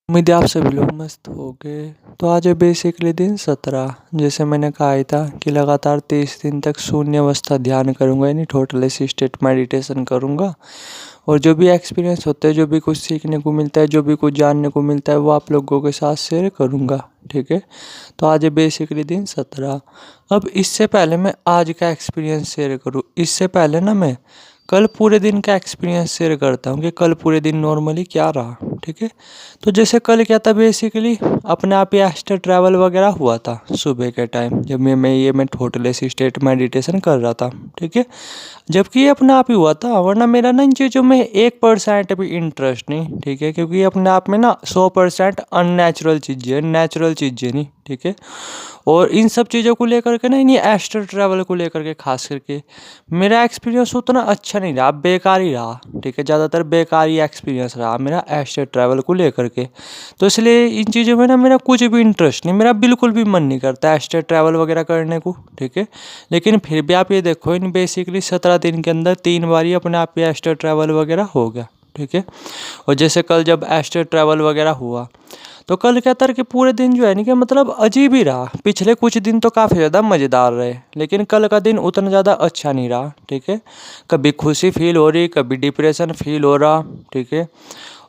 उम्मीद है आप सभी लोग मस्त हो गए। तो आज है बेसिकली दिन 17। जैसे मैंने कहा ही था कि लगातार 30 दिन तक शून्य अवस्था ध्यान करूँगा, यानी टोटल असिस्टेड मेडिटेशन करूँगा। और जो भी एक्सपीरियंस होता है, जो भी कुछ सीखने को मिलता है, जो भी कुछ जानने को मिलता है, वो आप लोगों के साथ शेयर करूँगा। ठीक है। तो आज है बेसिकली दिन 17। अब इससे पहले मैं आज का एक्सपीरियंस शेयर करूँ, इससे पहले ना मैं कल पूरे दिन का एक्सपीरियंस शेयर करता हूँ कि कल पूरे दिन नॉर्मली क्या रहा। ठीक है। तो जैसे कल क्या था, बेसिकली अपने आप ही एस्ट्रल ट्रैवल वगैरह हुआ था सुबह के टाइम, जब मैं टोटल असिस्टेड मेडिटेशन कर रहा था। ठीक है। जबकि ये अपने आप ही हुआ था, वरना मेरा ना इन चीज़ों में 1% भी इंटरेस्ट नहीं। ठीक है। क्योंकि अपने आप में ना 100% अननेचुरल चीज़ें, नेचुरल चीज़ें नहीं। ठीक है। और इन सब चीज़ों को लेकर के ना, इन्हीं एस्ट्रल ट्रैवल को लेकर के खास करके मेरा एक्सपीरियंस उतना अच्छा नहीं रहा, बेकार ही रहा। ठीक है। ज़्यादातर बेकार ही एक्सपीरियंस रहा मेरा एस्ट्रल ट्रैवल को लेकर के। तो इसलिए इन चीज़ों में ना मेरा कुछ भी इंटरेस्ट नहीं, मेरा बिल्कुल भी मन नहीं करता एस्ट्रल ट्रैवल वगैरह करने को। ठीक है। लेकिन फिर भी आप ये देखो, इन बेसिकली 17 दिन के अंदर 3 बार ही अपने आप ही एस्ट्रल ट्रैवल वगैरह हो गया। ठीक है। और जैसे कल जब एस्ट्रल ट्रैवल वगैरह हुआ, तो कल क्या था कि पूरे दिन जो है नहीं कि मतलब अजीब ही रहा। पिछले कुछ दिन तो काफ़ी ज़्यादा मज़ेदार रहे, लेकिन कल का दिन उतना ज़्यादा अच्छा नहीं रहा। ठीक है। कभी खुशी फील हो रही, कभी डिप्रेशन फील हो रहा। ठीक है।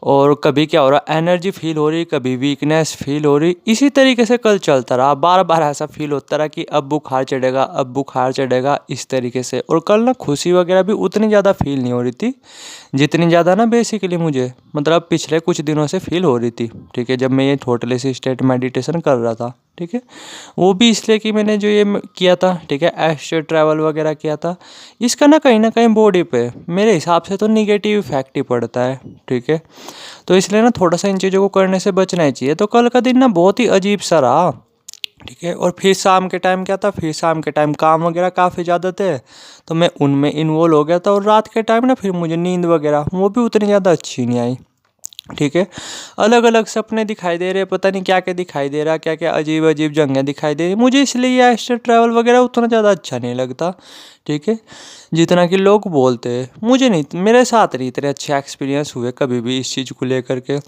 और कभी क्या हो रहा, एनर्जी फील हो रही, कभी वीकनेस फील हो रही। इसी तरीके से कल चलता रहा, बार बार ऐसा फील होता रहा कि अब बुखार चढ़ेगा, अब बुखार चढ़ेगा, इस तरीके से। और कल ना खुशी वगैरह भी उतनी ज़्यादा फील नहीं हो रही थी, जितनी ज़्यादा ना बेसिकली मुझे मतलब पिछले कुछ दिनों से फील हो रही थी। ठीक है। जब मैं ये टोटल असिस्टेड मेडिटेशन कर रहा था। ठीक है। वो भी इसलिए कि मैंने जो ये किया था, ठीक है, एस्ट्रल ट्रैवल वगैरह किया था, इसका ना कहीं बॉडी पे मेरे हिसाब से तो निगेटिव इफेक्ट ही पड़ता है। ठीक है। तो इसलिए ना थोड़ा सा इन चीज़ों को करने से बचना ही चाहिए। तो कल का दिन ना बहुत ही अजीब सा रहा। ठीक है। और फिर शाम के टाइम क्या था, फिर शाम के टाइम काम वगैरह काफ़ी ज़्यादा थे, तो मैं उनमें इन्वॉल्व हो गया था। और रात के टाइम ना फिर मुझे नींद वगैरह वो भी उतनी ज़्यादा अच्छी नहीं आई। ठीक है। अलग अलग सपने दिखाई दे रहे, पता नहीं क्या क्या दिखाई दे रहा, क्या क्या अजीब अजीब जगह दिखाई दे रही मुझे। इसलिए ये एस्ट्रल ट्रैवल वगैरह उतना ज़्यादा अच्छा नहीं लगता। ठीक है। जितना कि लोग बोलते हैं, मुझे नहीं, मेरे साथ नहीं इतने अच्छे एक्सपीरियंस हुए कभी भी इस चीज़ को लेकर के।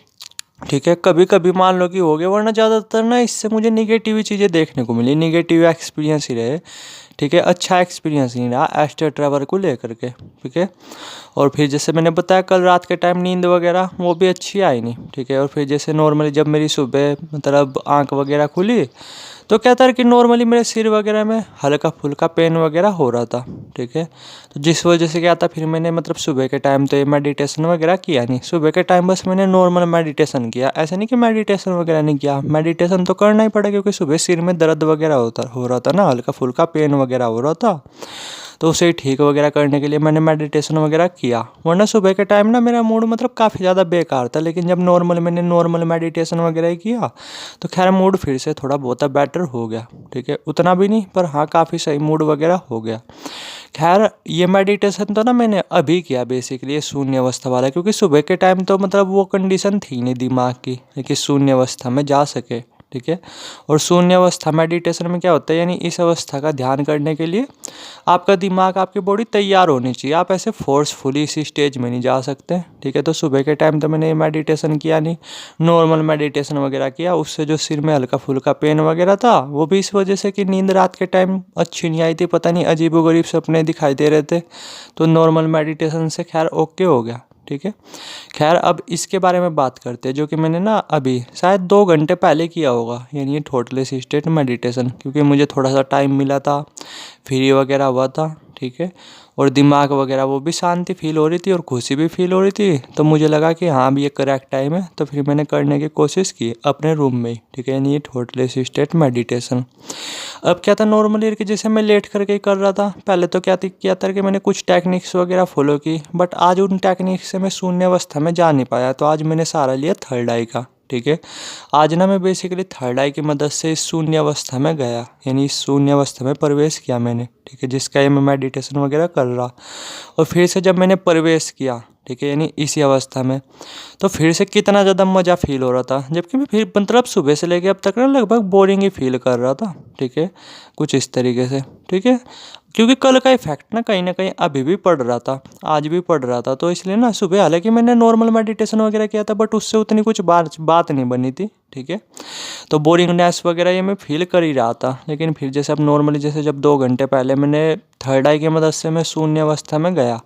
ठीक है। कभी कभी मान लो कि हो गया, वरना ज़्यादातर ना इससे मुझे निगेटिव ही चीज़ें देखने को मिली, निगेटिव एक्सपीरियंस ही रहे। ठीक है। अच्छा एक्सपीरियंस नहीं रहा एस्ट्रल ट्रैवल को लेकर के। ठीक है। और फिर जैसे मैंने बताया, कल रात के टाइम नींद वगैरह वो भी अच्छी आई नहीं। ठीक है। और फिर जैसे नॉर्मली जब मेरी सुबह मतलब आँख वगैरह खुली, तो क्या था कि नॉर्मली मेरे सिर वगैरह में हल्का फुल्का पेन वगैरह हो रहा था। ठीक है। तो जिस वजह से क्या था, फिर मैंने मतलब सुबह के टाइम तो ये मेडिटेशन वगैरह किया नहीं। सुबह के टाइम बस मैंने नॉर्मल मेडिटेशन किया, ऐसा नहीं कि मेडिटेशन वगैरह नहीं किया, मेडिटेशन तो करना ही पड़ा, क्योंकि सुबह सिर में दर्द वगैरह हो रहा था ना, हल्का फुल्का पेन वगैरह हो रहा था। तो उसे ठीक वगैरह करने के लिए मैंने मेडिटेशन वगैरह किया। वरना सुबह के टाइम ना मेरा मूड मतलब काफ़ी ज़्यादा बेकार था, लेकिन जब मैंने नॉर्मल मेडिटेशन वगैरह किया, तो खैर मूड फिर से थोड़ा बहुत बेटर हो गया। ठीक है। उतना भी नहीं, पर हाँ काफ़ी सही मूड वगैरह हो गया। खैर ये मेडिटेशन तो ना मैंने अभी किया बेसिकली, ये शून्य अवस्था वाला, क्योंकि सुबह के टाइम तो मतलब वो कंडीशन थी नहीं दिमाग की कि शून्य अवस्था में जा सके। ठीक है। और शून्य अवस्था मेडिटेशन में क्या होता है, यानी इस अवस्था का ध्यान करने के लिए आपका दिमाग, आपकी बॉडी तैयार होनी चाहिए। आप ऐसे फोर्सफुली इसी स्टेज में नहीं जा सकते। ठीक है। तो सुबह के टाइम तो मैंने मेडिटेशन किया नहीं, नॉर्मल मेडिटेशन वगैरह किया। उससे जो सिर में हल्का फुल्का पेन वगैरह था, वो भी इस वजह से कि नींद रात के टाइम अच्छी नहीं आई थी, पता नहीं अजीबोगरीब सपने दिखाई दे रहे थे। तो नॉर्मल मेडिटेशन से खैर ओके हो गया। ठीक है। खैर अब इसके बारे में बात करते हैं, जो कि मैंने ना अभी शायद 2 घंटे पहले किया होगा, यानी ये टोटल असिस्टेड मेडिटेशन, क्योंकि मुझे थोड़ा सा टाइम मिला था, फ्री वगैरह हुआ था। ठीक है। और दिमाग वगैरह वो भी शांति फील हो रही थी और खुशी भी फील हो रही थी। तो मुझे लगा कि हाँ भी ये करेक्ट टाइम है, तो फिर मैंने करने की कोशिश की अपने रूम में ही। ठीक है। यानी ये टोटल असिस्टेड मेडिटेशन। अब क्या था, नॉर्मली कि जैसे मैं लेट करके ही कर रहा था, पहले तो किया था कि मैंने कुछ टेक्निक्स वगैरह फॉलो की, बट आज उन टेक्निक्स से मैं शून्य अवस्था में जा नहीं पाया। तो आज मैंने सहारा लिया थर्ड आई का। ठीक है। आज ना मैं बेसिकली थर्ड आई की मदद से इस शून्य अवस्था में गया, यानी इस शून्य अवस्था में प्रवेश किया मैंने। ठीक है। जिसका ये मैं मेडिटेशन वगैरह कर रहा, और फिर से जब मैंने प्रवेश किया, ठीक है, यानी इसी अवस्था में। तो फिर से कितना ज़्यादा मज़ा फील हो रहा था, जबकि मैं फिर मतलब सुबह से लेके अब तक ना लगभग बोरिंग ही फील कर रहा था। ठीक है, कुछ इस तरीके से। ठीक है, क्योंकि कल का इफेक्ट ना कहीं अभी भी पड़ रहा था, आज भी पड़ रहा था। तो इसलिए ना सुबह हालांकि मैंने नॉर्मल मेडिटेशन वगैरह किया था, बट उससे उतनी कुछ बात नहीं बनी थी। ठीक है, तो बोरिंगनेस वगैरह ये मैं फील कर ही रहा था। लेकिन फिर जैसे अब नॉर्मली जैसे जब 2 घंटे पहले मैंने थर्ड आई की मदद से मैं शून्य अवस्था में गया,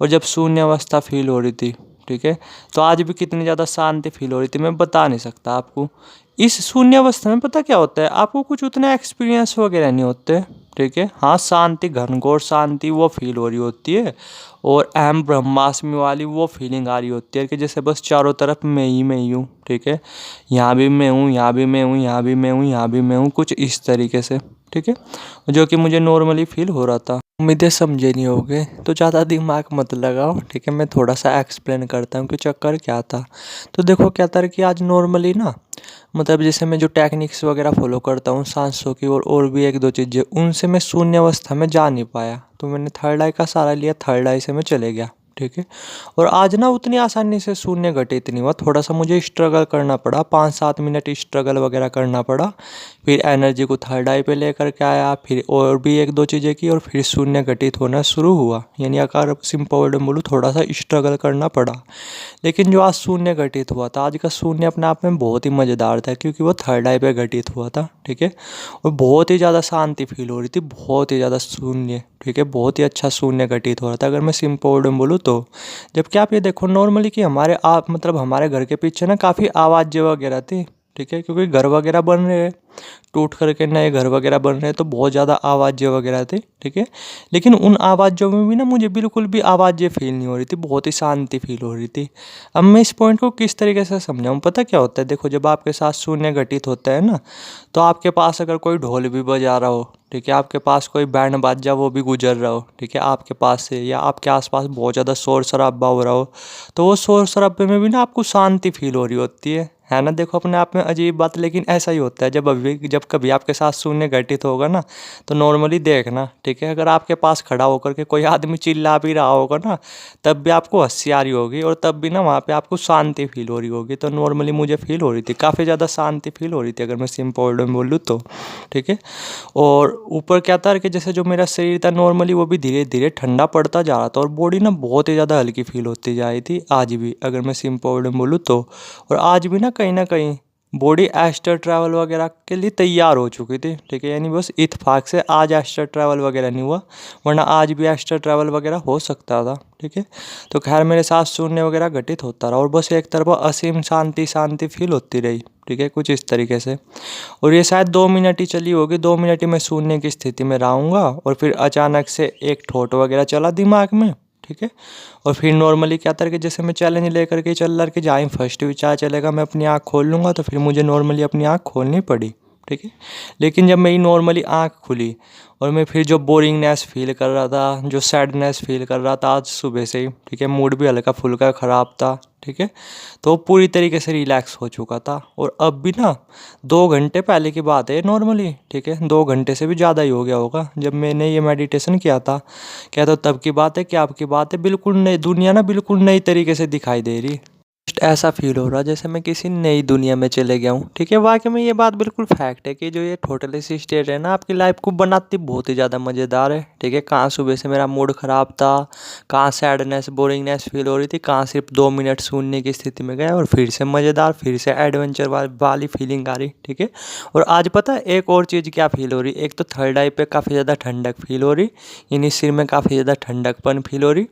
और जब शून्य अवस्था फील हो रही थी, ठीक है, तो आज भी कितनी ज़्यादा शांति फील हो रही थी मैं बता नहीं सकता आपको। इस शून्य अवस्था में पता क्या होता है, आपको कुछ उतना एक्सपीरियंस वगैरह नहीं होते। ठीक है, हाँ, शांति, घनघोर शांति वो फील हो रही होती है, और अहम ब्रह्मास्मि वाली वो फीलिंग आ रही होती है कि जैसे बस चारों तरफ मैं ही हूँ। ठीक है, यहाँ भी मैं हूँ, यहाँ भी मैं हूँ, यहाँ भी मैं हूँ, यहाँ भी मैं हूँ, कुछ इस तरीके से। ठीक है, जो कि मुझे नॉर्मली फील हो रहा था। उम्मीदें समझे नहीं होगे तो ज़्यादा दिमाग मत लगाओ। ठीक है, मैं थोड़ा सा एक्सप्लेन करता हूँ कि चक्कर क्या था। तो देखो क्या था कि आज नॉर्मली ना मतलब जैसे मैं जो टेक्निक्स वगैरह फॉलो करता हूँ सांसों की, और भी एक दो चीज़ें, उनसे मैं शून्य अवस्था में जा नहीं पाया। तो मैंने थर्ड आई का सहारा लिया, थर्ड आई से मैं चले गया। ठीक है, और आज ना उतनी आसानी से शून्य घटित नहीं हुआ, थोड़ा सा मुझे स्ट्रगल करना पड़ा, 5-7 मिनट स्ट्रगल वगैरह करना पड़ा। फिर एनर्जी को थर्ड आई पे लेकर के आया, फिर और भी एक दो चीज़ें की, और फिर शून्य घटित होना शुरू हुआ। यानी अगर सिंपल वर्ड में बोलूँ, थोड़ा सा स्ट्रगल करना पड़ा। लेकिन जो आज शून्य घटित हुआ था, आज का शून्य अपने आप में बहुत ही मज़ेदार था, क्योंकि वो थर्ड आई पे घटित हुआ था। ठीक है, और बहुत ही ज़्यादा शांति फील हो रही थी, बहुत ही ज़्यादा शून्य। ठीक है, बहुत ही अच्छा शून्य घटित हो रहा था अगर मैं सिंपल वर्ड में बोलूँ तो। जबकि आप ये देखो नॉर्मली कि हमारे आप मतलब हमारे घर के पीछे ना काफ़ी आवाज़ें वगैरह थी। ठीक है, क्योंकि घर वगैरह बन रहे हैं, टूट करके नए घर वगैरह बन रहे हैं, तो बहुत ज़्यादा आवाज़ें वगैरह थी। ठीक है, लेकिन उन आवाज़ों में भी ना मुझे बिल्कुल भी आवाज़ें फील नहीं हो रही थी, बहुत ही शांति फील हो रही थी। अब मैं इस पॉइंट को किस तरीके से समझाऊँ, पता क्या होता है, देखो जब आपके साथ शून्य घटित होता है ना, तो आपके पास अगर कोई ढोल भी बजा रहा हो, ठीक है, आपके पास कोई बैंड बाजा वो भी गुजर रहा हो, ठीक है, आपके पास से, या आपके आसपास बहुत ज़्यादा शोर शराबा हो रहा हो, तो वो शोर शराबे में भी ना आपको शांति फील हो रही होती है ना। देखो अपने आप में अजीब बात, लेकिन ऐसा ही होता है। जब कभी आपके साथ शून्य घटित होगा ना, तो नॉर्मली देखना, ठीक है, अगर आपके पास खड़ा होकर के कोई आदमी चिल्ला भी रहा होगा ना, तब भी आपको हंसी आ रही होगी, और तब भी ना वहाँ पे आपको शांति फील हो रही होगी। तो नॉर्मली मुझे फील हो रही थी, काफ़ी ज़्यादा शांति फील हो रही थी अगर मैं सिंपल वर्ड में बोलूँ तो। ठीक है, और ऊपर क्या था कि जैसे जो मेरा शरीर था नॉर्मली वो भी धीरे धीरे ठंडा पड़ता जा रहा था, और बॉडी ना बहुत ही ज़्यादा हल्की फील होती जा रही थी आज भी, अगर मैं सिंपल वर्ड में बोलूँ तो। और आज भी ना कहीं बॉडी एस्टर ट्रैवल वगैरह के लिए तैयार हो चुकी थी। ठीक है, यानी बस इत्तेफाक से आज एस्टर ट्रैवल वगैरह नहीं हुआ, वरना आज भी एस्टर ट्रैवल वगैरह हो सकता था। ठीक है, तो खैर मेरे साथ शून्य वगैरह घटित होता रहा, और बस एक तरफ असीम शांति शांति फील होती रही। ठीक है, कुछ इस तरीके से। और ये शायद 2 मिनट ही चली होगी, 2 मिनट ही मैं शून्य की स्थिति में रहूँगा, और फिर अचानक से एक ठोट वगैरह चला दिमाग में। ठीक है, और फिर नॉर्मली क्या था कि जैसे मैं चैलेंज लेकर के चल रहा कि जहाँ फर्स्ट विचार चलेगा मैं अपनी आँख खोल लूँगा, तो फिर मुझे नॉर्मली अपनी आँख खोलनी पड़ी। ठीक है, लेकिन जब मेरी नॉर्मली आँख खुली, और मैं फिर जो बोरिंगनेस फील कर रहा था, जो सैडनेस फील कर रहा था आज सुबह से ही, ठीक है, मूड भी हल्का फुल्का ख़राब था। ठीक है, तो पूरी तरीके से रिलैक्स हो चुका था। और अब भी ना 2 घंटे पहले की बात है नॉर्मली, ठीक है, 2 घंटे से भी ज़्यादा ही हो गया होगा जब मैंने ये मेडिटेशन किया था। क्या तो तब की बात है, क्या आपकी बात है, बिल्कुल नई दुनिया ना बिल्कुल नई तरीके से दिखाई दे रही। ऐसा फील हो रहा जैसे मैं किसी नई दुनिया में चले गया हूँ। ठीक है, वाकई में ये बात बिल्कुल फैक्ट है कि जो ये टोटली सी स्टेट है ना आपकी लाइफ को बनाती बहुत ही ज़्यादा मज़ेदार है। ठीक है, कहाँ सुबह से मेरा मूड ख़राब था, कहाँ सैडनेस बोरिंगनेस फील हो रही थी, कहाँ सिर्फ 2 मिनट शून्य की स्थिति में गया, और फिर से मज़ेदार, फिर से एडवेंचर वाली फीलिंग आ रही। ठीक है, और आज पता है एक और चीज़ क्या फील हो रही, एक तो थर्ड आई पे काफ़ी ज़्यादा ठंडक फील हो रही, यानी सिर में काफ़ी ज़्यादा ठंडकपन फील हो रही।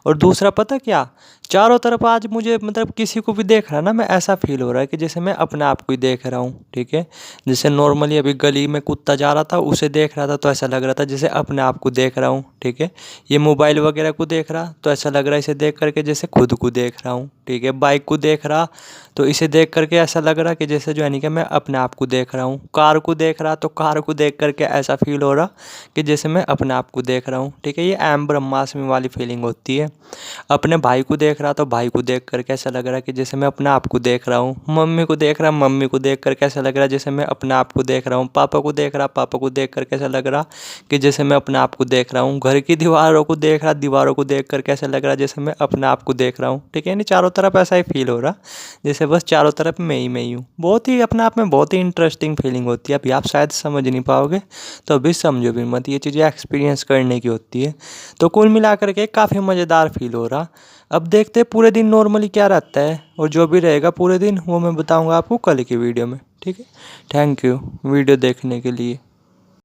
और दूसरा पता क्या, चारों तरफ आज मुझे मतलब किसी को भी देख रहा ना, मैं ऐसा फील हो रहा है कि जैसे मैं अपने आप को ही देख रहा हूँ। ठीक है, जैसे नॉर्मली अभी गली में कुत्ता जा रहा था उसे देख रहा था, तो ऐसा लग रहा था जैसे अपने आप को देख रहा हूँ। ठीक है, ये मोबाइल वगैरह को देख रहा तो ऐसा लग रहा है इसे देख करके जैसे खुद को देख रहा हूँ। ठीक है। बाइक को देख रहा तो इसे देख करके ऐसा लग रहा कि जैसे जो है नहीं कि मैं अपने आप को देख रहा हूँ। कार को देख रहा तो कार को देख करके ऐसा फील हो रहा कि जैसे मैं अपने आप को देख रहा हूँ, ठीक है। ये अहम ब्रह्मास्मि वाली फीलिंग होती है। अपने भाई को देख रहा तो भाई को देख करके ऐसा लग रहा कि जैसे मैं अपने आप को देख रहा हूँ। मम्मी को देख रहा, मम्मी को देख करके ऐसा लग रहा जैसे मैं अपने आप को देख रहा हूँ। पापा को देख रहा, पापा को देख करके ऐसा लग रहा कि जैसे मैं अपने आप को देख रहा हूँ। घर की दीवारों को देख रहा, दीवारों को देख करके ऐसा लग रहा जैसे मैं अपने आप को देख रहा हूँ, ठीक है। यानी चारों तरफ ऐसा ही फील हो रहा जैसे बस चारों तरफ मैं ही हूँ। बहुत ही अपने आप में बहुत ही इंटरेस्टिंग फीलिंग होती है। अभी आप शायद समझ नहीं पाओगे तो अभी समझो भी मत, ये चीज़ें एक्सपीरियंस करने की होती है। तो कुल मिलाकर के काफ़ी मज़ेदार फील हो रहा। अब देखते हैं पूरे दिन नॉर्मली क्या रहता है, और जो भी रहेगा पूरे दिन वो मैं बताऊंगा आपको कल की वीडियो में, ठीक है। थैंक यू वीडियो देखने के लिए।